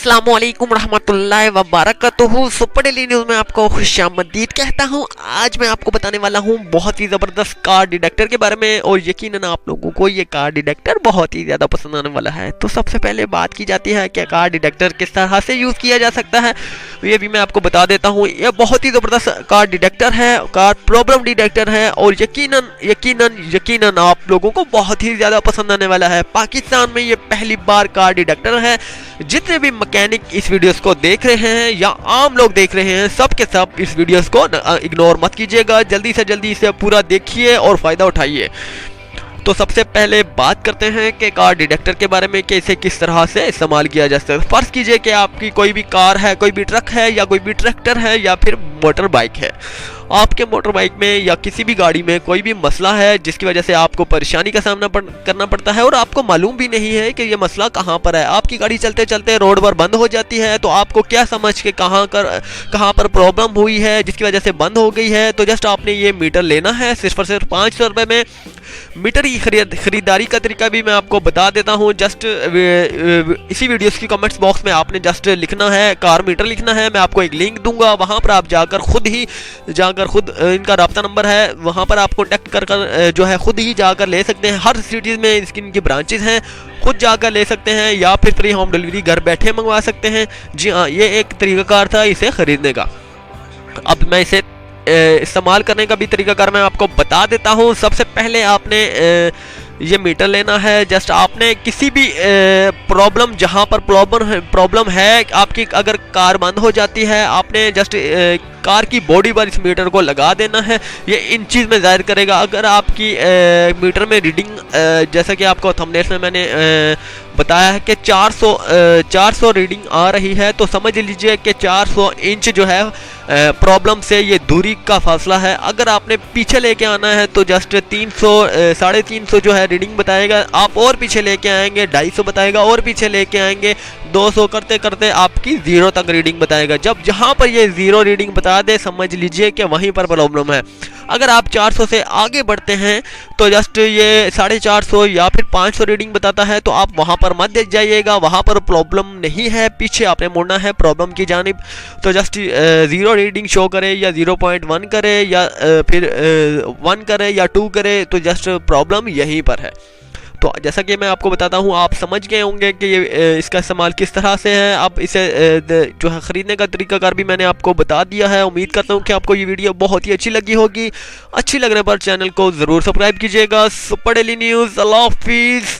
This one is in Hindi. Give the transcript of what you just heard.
अस्सलामुअलैकुम रहमतुल्लाहि व बरकातुहू। सुपर डेली न्यूज़ में आपको खुशामदीद कहता हूँ। आज मैं आपको बताने वाला हूँ बहुत ही ज़बरदस्त कार डिटेक्टर के बारे में, और यकीनन आप लोगों को ये कार डिटेक्टर बहुत ही ज़्यादा पसंद आने वाला है। तो सबसे पहले बात की जाती है कि कार डिटेक्टर किस तरह से यूज़ किया जा सकता है, ये भी मैं आपको बता देता हूँ। ये बहुत ही ज़बरदस्त कार डिटेक्टर है, कार प्रॉब्लम डिटेक्टर है, और यकीनन यकीनन यकीनन आप लोगों को बहुत ही ज़्यादा पसंद आने वाला है। पाकिस्तान में ये पहली बार कार डिटेक्टर है। जितने भी मैकेनिक इस वीडियोस को देख रहे हैं या आम लोग देख रहे हैं, सब के सब इस वीडियोस को इग्नोर मत कीजिएगा, जल्दी से जल्दी इसे पूरा देखिए और फ़ायदा उठाइए। तो सबसे पहले बात करते हैं कि कार डिटेक्टर के बारे में, कि इसे किस तरह से इस्तेमाल किया जा सकता है। फ़र्ज़ कीजिए कि आपकी कोई भी कार है, कोई भी ट्रक है, या कोई भी ट्रैक्टर है, या फिर मोटर बाइक है। आपके मोटर बाइक में या किसी भी गाड़ी में कोई भी मसला है जिसकी वजह से आपको परेशानी का सामना करना पड़ता है, और आपको मालूम भी नहीं है कि ये मसला कहाँ पर है। आपकी गाड़ी चलते चलते रोड पर बंद हो जाती है, तो आपको क्या समझ के कहाँ पर प्रॉब्लम हुई है जिसकी वजह से बंद हो गई है, तो जस्ट आपने ये मीटर लेना है सिर्फ और सिर्फ 500 रुपये में। मीटर की खरीदारी का तरीका भी मैं आपको बता देता हूँ। जस्ट इसी वीडियोस की कमेंट्स बॉक्स में आपने जस्ट लिखना है, कार मीटर लिखना है। मैं आपको एक लिंक दूंगा, वहाँ पर आप जाकर खुद इनका राब्ता नंबर है, वहाँ पर आप कॉन्टैक्ट कर जो है खुद ही जाकर ले सकते हैं। हर सिटीज़ में इनकी ब्रांचेज हैं, खुद जाकर ले सकते हैं, या फिर फ्री होम डिलीवरी घर बैठे मंगवा सकते हैं। जी हाँ, ये एक तरीक़ाकार था इसे ख़रीदने का। अब मैं इसे इस्तेमाल करने का भी तरीकाकार मैं आपको बता देता हूँ। सबसे पहले आपने ये मीटर लेना है। जस्ट आपने किसी भी प्रॉब्लम, जहाँ पर प्रॉब्लम है आपकी, अगर कार बंद हो जाती है, आपने जस्ट कार की बॉडी पर इस मीटर को लगा देना है। ये इंचीज़ में ज़ाहिर करेगा। अगर आपकी मीटर में रीडिंग, जैसा कि आपको थंबनेल में मैंने बताया है कि 400 रीडिंग आ रही है, तो समझ लीजिए कि 400 इंच जो है प्रॉब्लम से ये दूरी का फासला है। अगर आपने पीछे लेके आना है तो जस्ट 300-350 जो है रीडिंग बताएगा। आप और पीछे लेके आएंगे 250 बताएगा, और पीछे लेके आएंगे 200 करते करते आपकी 0 तक रीडिंग बताएगा। जब जहाँ पर ये 0 रीडिंग बता दे, समझ लीजिए कि वहीं पर प्रॉब्लम है। अगर आप 400 से आगे बढ़ते हैं तो जस्ट ये 450 या फिर 500 रीडिंग बताता है, तो आप वहाँ पर मत देख जाइएगा, वहाँ पर प्रॉब्लम नहीं है, पीछे आपने मुड़ना है प्रॉब्लम की जानिब। तो जस्ट 0 रीडिंग शो करे, या 0.1 करे, या फिर 1 करे, या 2 करे, तो जस्ट प्रॉब्लम यहीं पर है। तो जैसा कि मैं आपको बताता हूँ, आप समझ गए होंगे कि ये इसका इस्तेमाल किस तरह से है। अब इसे जो है ख़रीदने का तरीकाकार भी मैंने आपको बता दिया है। उम्मीद करता हूँ कि आपको ये वीडियो बहुत ही अच्छी लगी होगी। अच्छी लगने पर चैनल को ज़रूर सब्सक्राइब कीजिएगा। सुपर डेली न्यूज़, अल्लाह हाफिज़।